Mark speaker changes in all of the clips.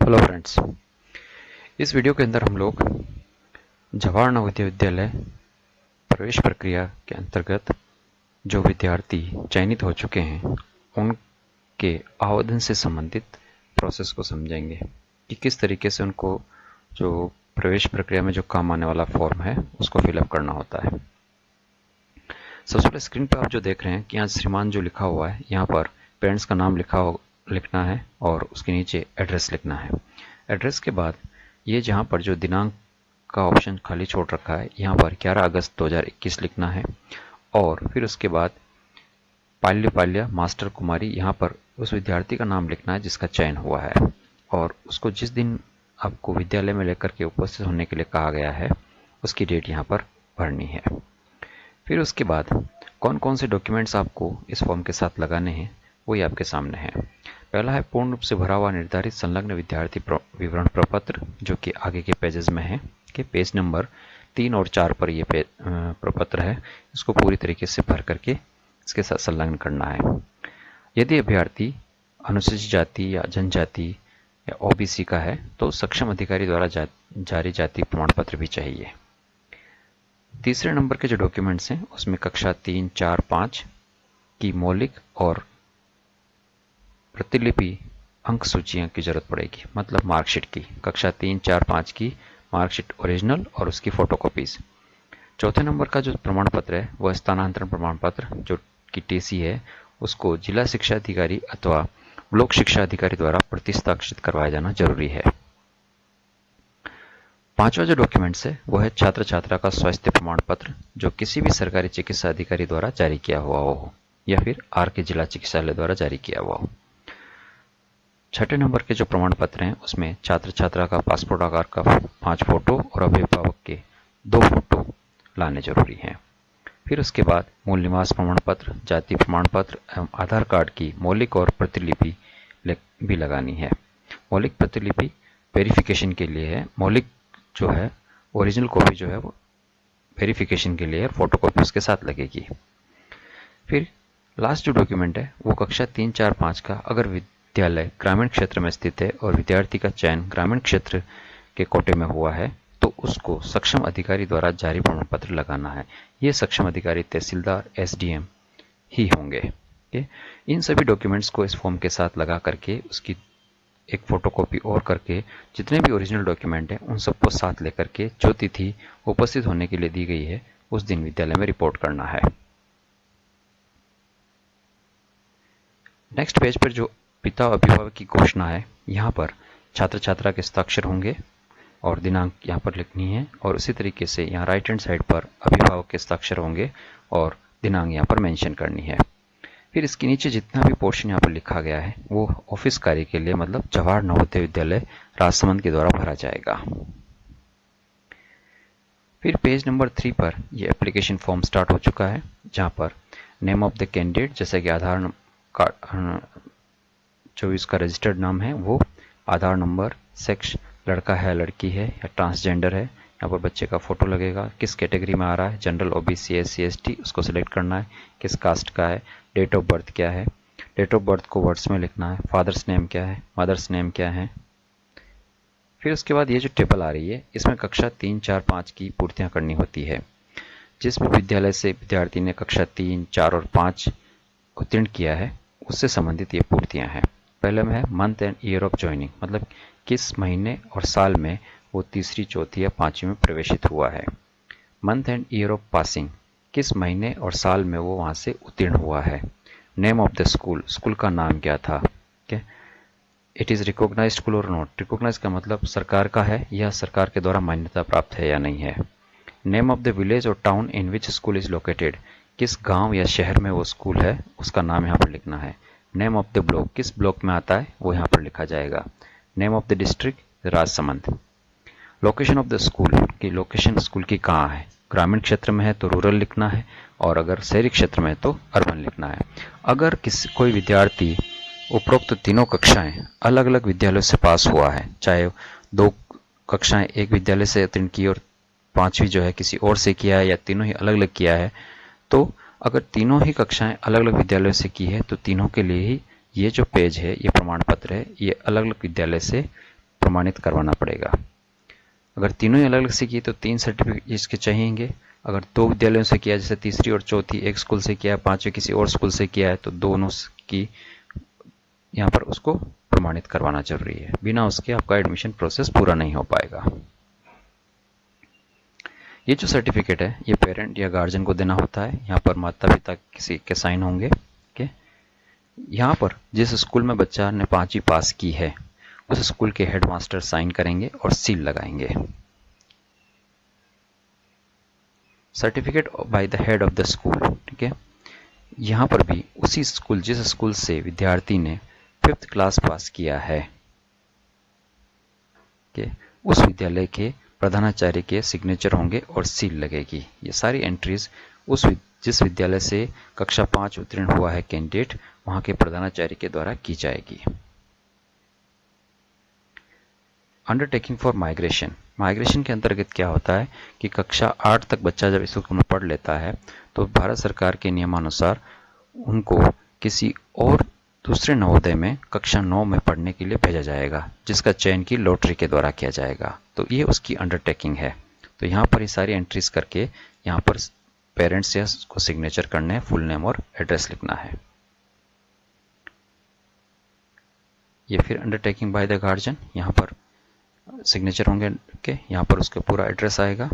Speaker 1: Hello friends, इस video के अंदर हम लोग जवाहर नवोदय विद्यालय प्रवेश प्रक्रिया के अंतर्गत जो विद्यार्थी चयनित हो चुके हैं उनके आवेदन से संबंधित प्रोसेस को समझेंगे कि किस तरीके से उनको जो प्रवेश प्रक्रिया में जो काम आने वाला फॉर्म है उसको फिलअप करना होता है। सबसे पहले स्क्रीन पर आप जो देख रहे हैं कि यहाँ श्रीमान जो लिखा हुआ है, यहाँ पर पेरेंट्स का नाम लिखना है और उसके नीचे एड्रेस लिखना है। एड्रेस के बाद ये जहाँ पर जो दिनांक का ऑप्शन खाली छोड़ रखा है, यहाँ पर 11 अगस्त 2021 लिखना है और फिर उसके बाद पाल्य मास्टर कुमारी, यहाँ पर उस विद्यार्थी का नाम लिखना है जिसका चयन हुआ है और उसको जिस दिन आपको विद्यालय में लेकर के उपस्थित होने के लिए कहा गया है उसकी डेट यहाँ पर भरनी है। फिर उसके बाद कौन कौन से डॉक्यूमेंट्स आपको इस फॉर्म के साथ लगाने हैं वही आपके सामने है। पहला है पूर्ण रूप से भरा हुआ निर्धारित संलग्न विद्यार्थी विवरण प्रपत्र, जो कि आगे के पेजेस में है कि पेज नंबर 3 और 4 पर यह प्रपत्र है। इसको पूरी तरीके से भर करके इसके साथ संलग्न करना है। यदि अभ्यर्थी अनुसूचित जाति या जनजाति या ओबीसी का है तो सक्षम अधिकारी द्वारा जारी जाति प्रमाण पत्र भी चाहिए। तीसरे नंबर के जो डॉक्यूमेंट्स हैं उसमें कक्षा 3, 4, 5 की मौलिक और प्रतिलिपि अंक सूचियां की जरूरत पड़ेगी, मतलब मार्कशीट की। कक्षा 3, 4, 5 की मार्कशीट ओरिजिनल और उसकी फोटोकॉपीज। चौथे नंबर का जो प्रमाण पत्र है वह स्थानांतरण प्रमाण पत्र, जो कि टीसी है, उसको जिला शिक्षा अधिकारी अथवा ब्लॉक शिक्षा अधिकारी द्वारा प्रतिहस्ताक्षरित करवाया जाना जरूरी है। पांचवा जो डॉक्यूमेंट्स है वो है छात्र छात्रा का स्वास्थ्य प्रमाण पत्र, जो किसी भी सरकारी चिकित्सा अधिकारी द्वारा जारी किया हुआ हो या फिर आर के जिला चिकित्सालय द्वारा जारी किया हुआ हो। छठे नंबर के जो प्रमाण पत्र हैं उसमें छात्र छात्रा का पासपोर्ट आकार का 5 फोटो और अभिभावक के 2 फोटो लाने जरूरी हैं। फिर उसके बाद मूल निवास प्रमाण पत्र, जाति प्रमाण पत्र एवं आधार कार्ड की मौलिक और प्रतिलिपि भी लगानी है। मौलिक प्रतिलिपि वेरिफिकेशन के लिए है, मौलिक जो है ओरिजिनल कॉपी जो है वो वेरिफिकेशन के लिए फोटो कॉपी उसके साथ लगेगी। फिर लास्ट जो डॉक्यूमेंट है वो कक्षा 3, 4, 5 का, अगर विद्यालय ग्रामीण क्षेत्र में स्थित है और विद्यार्थी का चयन ग्रामीण क्षेत्र के कोटे में हुआ है तो उसको सक्षम अधिकारी द्वारा जारी प्रमाण पत्र लगाना है। ये सक्षम अधिकारी तहसीलदार, एसडीएम ही होंगे। इन सभी डॉक्यूमेंट्स को इस फॉर्म के साथ लगा करके उसकी एक फोटोकॉपी और करके जितने भी ओरिजिनल डॉक्यूमेंट हैं उन सबको साथ लेकर के जो तिथि उपस्थित होने के लिए दी गई है उस दिन विद्यालय में रिपोर्ट करना है। नेक्स्ट पेज पर जो पिता अभिभावक की घोषणा है, यहाँ पर छात्र छात्रा के हस्ताक्षर होंगे और दिनांक यहाँ पर लिखनी है और उसी तरीके से यहाँ राइट हैंड साइड पर अभिभावक के हस्ताक्षर होंगे और दिनांक यहाँ पर मेंशन करनी है। फिर इसके नीचे जितना भी पोर्शन यहाँ पर लिखा गया है वो ऑफिस कार्य के लिए, मतलब जवाहर नवोदय विद्यालय राजसमंद के द्वारा भरा जाएगा। फिर पेज नंबर 3 पर ये एप्लीकेशन फॉर्म स्टार्ट हो चुका है, जहाँ पर नेम ऑफ द कैंडिडेट, जैसे कि आधार कार्ड जो इसका रजिस्टर्ड नाम है वो, आधार नंबर, सेक्स लड़का है लड़की है या ट्रांसजेंडर है, यहाँ पर बच्चे का फोटो लगेगा, किस कैटेगरी में आ रहा है, जनरल, ओबीसी, एससी, एसटी, उसको सिलेक्ट करना है, किस कास्ट का है, डेट ऑफ बर्थ क्या है, डेट ऑफ बर्थ को वर्ड्स में लिखना है, फादर्स नेम क्या है, मदर्स नेम क्या है। फिर उसके बाद ये जो टेबल आ रही है इसमें कक्षा 3, 4, 5 की पूर्तियां करनी होती है। जिस भी विद्यालय से विद्यार्थी ने कक्षा 3, 4 और 5 उत्तीर्ण किया है उससे संबंधित ये पूर्तियां हैं। पहले में है month and year of joining, मतलब किस महीने और साल में वो तीसरी, चौथी या 5वीं में प्रवेशित हुआ है। Month and year of passing, किस महीने और साल में वो वहां से उत्तीर्ण हुआ है। Name of the school, school का नाम क्या था। इट इज रिकॉग्नाइज्ड स्कूल और नॉट, रिकॉग्नाइज का मतलब सरकार का है या सरकार के द्वारा मान्यता प्राप्त है या नहीं है। नेम ऑफ द विलेज और town in which school is located, किस गांव या शहर में वो स्कूल है उसका नाम यहाँ पर लिखना है। नेम ऑफ द ब्लॉक, किस ब्लॉक में आता है वो यहाँ पर लिखा जाएगा। Name of the district Rajsamand. Location of the school, की लोकेशन स्कूल की कहाँ है, ग्रामीण क्षेत्र में है तो रूरल लिखना है और अगर शहरी क्षेत्र में है तो अर्बन लिखना है। अगर कोई विद्यार्थी उपरोक्त तीनों कक्षाएं अलग अलग विद्यालयों से पास हुआ है, चाहे 2 कक्षाएं एक विद्यालय से उत्तीर्ण की और 5वीं जो है किसी और से किया है या तीनों ही अलग अलग किया है, तो अगर तीनों ही कक्षाएं अलग अलग विद्यालयों से की है तो तीनों के लिए ही ये जो पेज है, ये प्रमाण पत्र है, ये अलग अलग विद्यालय से प्रमाणित करवाना पड़ेगा। अगर तीनों ही अलग अलग से किए तो 3 सर्टिफिकेट इसके चाहिएंगे। अगर 2 विद्यालयों से किया, जैसे तीसरी और चौथी एक स्कूल से किया है, पांचवी किसी और स्कूल से किया है, तो दोनों की यहाँ पर उसको प्रमाणित करवाना जरूरी है। बिना उसके आपका एडमिशन प्रोसेस पूरा नहीं हो पाएगा। ये जो सर्टिफिकेट है ये पेरेंट या गार्जियन को देना होता है। यहाँ पर माता पिता किसी के साइन होंगे। ओके, यहाँ पर जिस स्कूल में बच्चा ने 5वीं पास की है उस स्कूल के हेडमास्टर साइन करेंगे और सील लगाएंगे। Certificate by the head of the school, ठीक है। यहाँ पर भी उसी स्कूल, जिस स्कूल से विद्यार्थी ने 5th क्लास पास किया है के उस विद्यालय के प्रधानाचार्य के सिग्नेचर होंगे और सील लगेगी। ये सारी एंट्रीज जिस विद्यालय से कक्षा 5 उत्तीर्ण हुआ है कैंडिडेट, वहां के प्रधानाचार्य के द्वारा की जाएगी। Undertaking for migration. माइग्रेशन के अंतर्गत क्या होता है कि कक्षा 8 तक बच्चा जब स्कूल में पढ़ लेता है तो भारत सरकार के नियमानुसार उनको किसी और दूसरे नवोदय में कक्षा 9 में पढ़ने के लिए भेजा जाएगा, जिसका चयन की लॉटरी के द्वारा किया जाएगा। तो ये उसकी अंडरटेकिंग है। तो यहाँ पर ये सारी एंट्रीज करके यहाँ पर पेरेंट्स या को सिग्नेचर करने हैं, फुल नेम और एड्रेस लिखना है। ये फिर अंडरटेकिंग बाय द गार्जियन, यहाँ पर सिग्नेचर होंगे के, यहाँ पर उसका पूरा एड्रेस आएगा।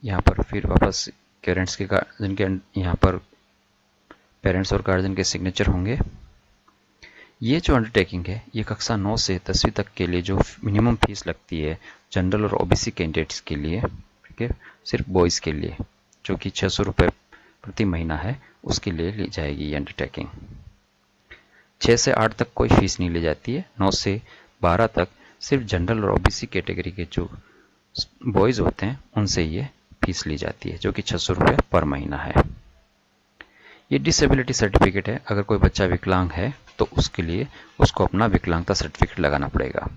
Speaker 1: यहाँ पर फिर वापस पेरेंट्स के गार्जियन के, यहाँ पर पेरेंट्स और गार्जियन के सिग्नेचर होंगे। ये जो अंडरटेकिंग है ये कक्षा 9 से 10वीं तक के लिए जो मिनिमम फीस लगती है जनरल और ओबीसी कैंडिडेट्स के लिए, ठीक है, सिर्फ बॉयज़ के लिए, जो कि 600 रुपये प्रति महीना है, उसके लिए ली जाएगी ये अंडरटेकिंग। 6 से 8 तक कोई फीस नहीं ली जाती है। 9 से 12 तक सिर्फ जनरल और ओबीसी कैटेगरी के जो बॉयज़ होते हैं उनसे ये फीस ली जाती है, जो कि 600 रुपये पर महीना है। ये डिसेबिलिटी सर्टिफिकेट है। अगर कोई बच्चा विकलांग है तो उसके लिए उसको अपना विकलांगता सर्टिफिकेट लगाना पड़ेगा।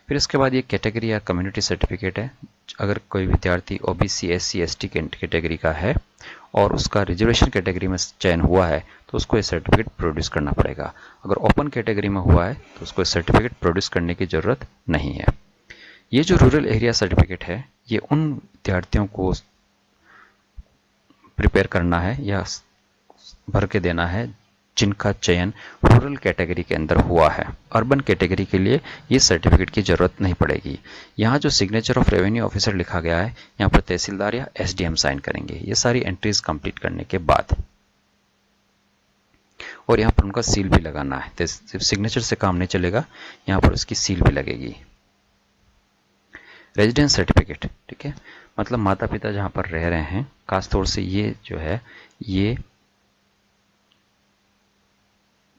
Speaker 1: फिर इसके बाद ये कैटेगरी या कम्युनिटी सर्टिफिकेट है। अगर कोई विद्यार्थी ओबीसी, एससी, एसटी कैटेगरी का है और उसका रिजर्वेशन कैटेगरी में चयन हुआ है तो उसको ये सर्टिफिकेट प्रोड्यूस करना पड़ेगा। अगर ओपन कैटेगरी में हुआ है तो उसको सर्टिफिकेट प्रोड्यूस करने की ज़रूरत नहीं है। ये जो रूरल एरिया सर्टिफिकेट है ये उन विद्यार्थियों को प्रिपेयर करना है या भर के देना है जिनका चयन रूरल कैटेगरी के अंदर हुआ है। अर्बन कैटेगरी के लिए ये सर्टिफिकेट की जरूरत नहीं पड़ेगी। यहाँ जो सिग्नेचर ऑफ रेवेन्यू ऑफिसर लिखा गया है यहाँ पर तहसीलदार या एसडीएम साइन करेंगे, ये सारी एंट्रीज कंप्लीट करने के बाद। और यहाँ पर उनका सील भी लगाना है। सिर्फ सिग्नेचर से काम नहीं चलेगा, यहाँ पर उसकी सील भी लगेगी। रेजिडेंस सर्टिफिकेट, ठीक है, मतलब माता पिता जहाँ पर रह रहे हैं, खासतौर से ये जो है ये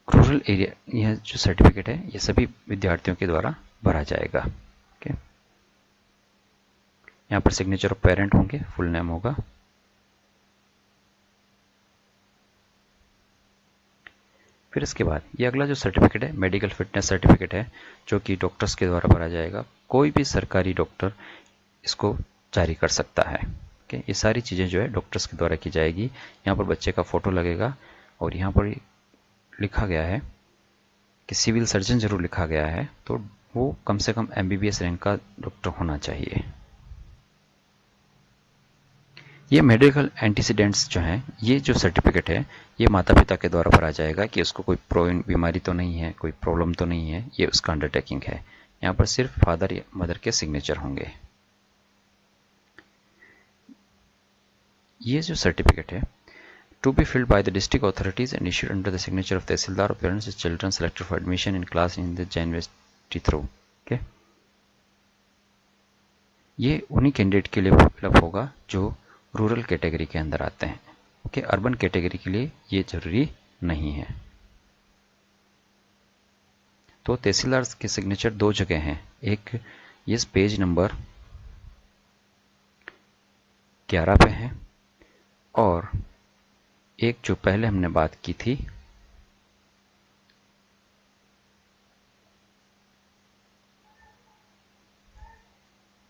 Speaker 1: रूरल एरिया, यह जो सर्टिफिकेट है ये सभी विद्यार्थियों के द्वारा भरा जाएगा। ओके, यहाँ पर सिग्नेचर ऑफ पेरेंट होंगे, फुल नेम होगा। फिर इसके बाद ये अगला जो सर्टिफिकेट है मेडिकल फिटनेस सर्टिफिकेट है, जो कि डॉक्टर्स के द्वारा भरा जाएगा। कोई भी सरकारी डॉक्टर इसको जारी कर सकता है। ओके, ये सारी चीज़ें जो है डॉक्टर्स के द्वारा की जाएगी। यहाँ पर बच्चे का फोटो लगेगा और यहाँ पर लिखा गया है कि सिविल सर्जन जरूर लिखा गया है, तो वो कम से कम एमबीबीएस रैंक का डॉक्टर होना चाहिए। ये मेडिकल एंटीसीडेंट्स जो हैं, ये जो सर्टिफिकेट है ये माता पिता के द्वारा भरा जाएगा कि उसको कोई बीमारी तो नहीं है, कोई प्रॉब्लम तो नहीं है, ये उसका अंडरटेकिंग है। यहाँ पर सिर्फ फादर या मदर के सिग्नेचर होंगे। ये जो सर्टिफिकेट है to be filled by the district authorities and issued under the signature of Tehsildar or parents of children selected for admission in class in the university through. Okay? ये उन्हीं candidate के लिए fill up होगा जो rural category के अंदर आते हैं। ओके, अर्बन कैटेगरी के लिए ये जरूरी नहीं है। तो तहसीलदार के सिग्नेचर 2 जगह हैं, एक ये पेज नंबर 11 पे है और एक जो पहले हमने बात की थी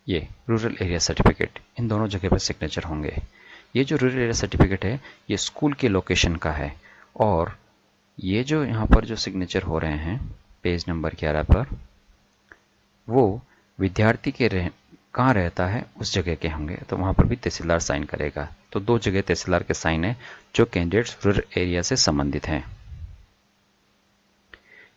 Speaker 1: ये रूरल एरिया सर्टिफिकेट, इन दोनों जगह पर सिग्नेचर होंगे। ये जो रूरल एरिया सर्टिफिकेट है ये स्कूल के लोकेशन का है और ये जो यहाँ पर जो सिग्नेचर हो रहे हैं पेज नंबर 11 पर, वो विद्यार्थी के कहाँ रहता है उस जगह के होंगे, तो वहाँ पर भी तहसीलदार साइन करेगा। तो 2 जगह तहसीलदार के साइन है जो कैंडिडेट्स रूरल एरिया से संबंधित हैं।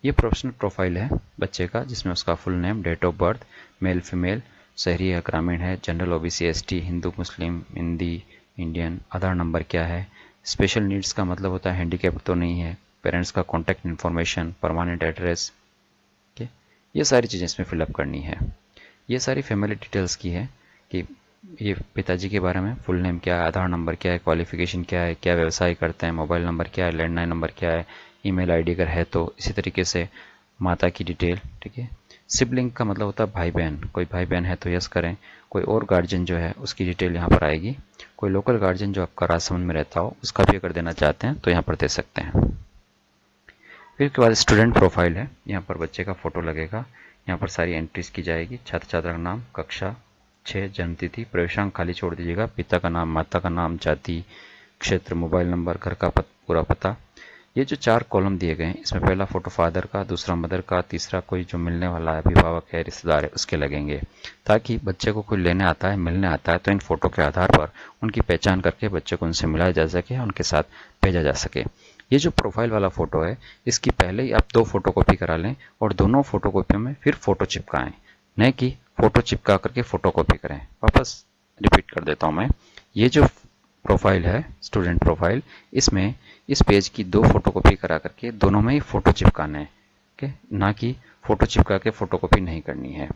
Speaker 1: ये प्रोफेशनल प्रोफाइल है बच्चे का, जिसमें उसका full name, date of birth, male female, शहरी या ग्रामीण है, general OBC ST, Hindu Muslim, Hindi Indian, Aadhaar number क्या है, स्पेशल नीड्स का मतलब होता है हैंडीकैप तो नहीं है, पेरेंट्स का कॉन्टैक्ट इन्फॉर्मेशन, परमानेंट एड्रेस, ये सारी चीज़ें इसमें फिलअप करनी है। ये सारी फैमिली डिटेल्स की है कि ये पिताजी के बारे में फुल नेम क्या है, आधार नंबर क्या है, क्वालिफिकेशन क्या है, क्या व्यवसाय करते हैं, मोबाइल नंबर क्या है, लैंडलाइन नंबर क्या है, ईमेल आईडी अगर है तो। इसी तरीके से माता की डिटेल, ठीक है। सिबलिंग का मतलब होता है भाई बहन, कोई भाई बहन है तो यस करें, कोई और गार्जियन जो है उसकी डिटेल यहाँ पर आएगी, कोई लोकल गार्जियन जो आपका राजसमंद में रहता हो उसका भी अगर देना चाहते हैं तो यहाँ पर दे सकते हैं। फिर उसके बाद स्टूडेंट प्रोफाइल है, यहाँ पर बच्चे का फोटो लगेगा, यहाँ पर सारी एंट्रीज की जाएगी, छात्र छात्रा का नाम, कक्षा 6, जन्मतिथि, प्रवेशांक खाली छोड़ दीजिएगा, पिता का नाम, माता का नाम, जाति, क्षेत्र, मोबाइल नंबर, घर का पूरा पता। ये जो 4 कॉलम दिए गए हैं, इसमें पहला फोटो फादर का, दूसरा मदर का, तीसरा कोई जो मिलने वाला है, अभिभावक है, रिश्तेदार है, उसके लगेंगे, ताकि बच्चे को कोई लेने आता है, मिलने आता है तो इन फोटो के आधार पर उनकी पहचान करके बच्चे को उनसे मिलाया जा सके, उनके साथ भेजा जा सके। ये जो प्रोफाइल वाला फोटो है, इसकी पहले ही आप 2 फोटोकॉपी करा लें और दोनों फोटोकॉपियों में फिर फोटो चिपकाएं, न कि फोटो चिपका करके फोटोकॉपी करें। वापस रिपीट कर देता हूं मैं, ये जो प्रोफाइल है स्टूडेंट प्रोफाइल, इसमें इस पेज की 2 फोटोकॉपी करा करके दोनों में ही फोटो चिपकाना है, ओके, ना कि फोटो चिपका के फोटोकॉपी नहीं करनी है।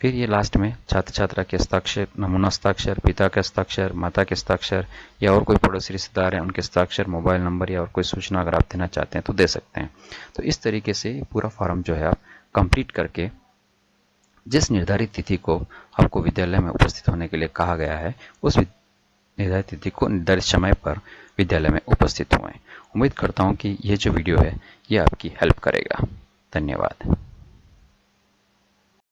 Speaker 1: फिर ये लास्ट में छात्र छात्रा के हस्ताक्षर, नमूना हस्ताक्षर, पिता के हस्ताक्षर, माता के हस्ताक्षर, या और कोई पड़ोसी रिश्तेदार है उनके हस्ताक्षर, मोबाइल नंबर या और कोई सूचना अगर आप देना चाहते हैं तो दे सकते हैं। तो इस तरीके से पूरा फॉर्म जो है आप कंप्लीट करके जिस निर्धारित तिथि को आपको विद्यालय में उपस्थित होने के लिए कहा गया है, उस निर्धारित तिथि को निर्धारित समय पर विद्यालय में उपस्थित हुए। उम्मीद करता हूँ कि ये जो वीडियो है ये आपकी हेल्प करेगा। धन्यवाद।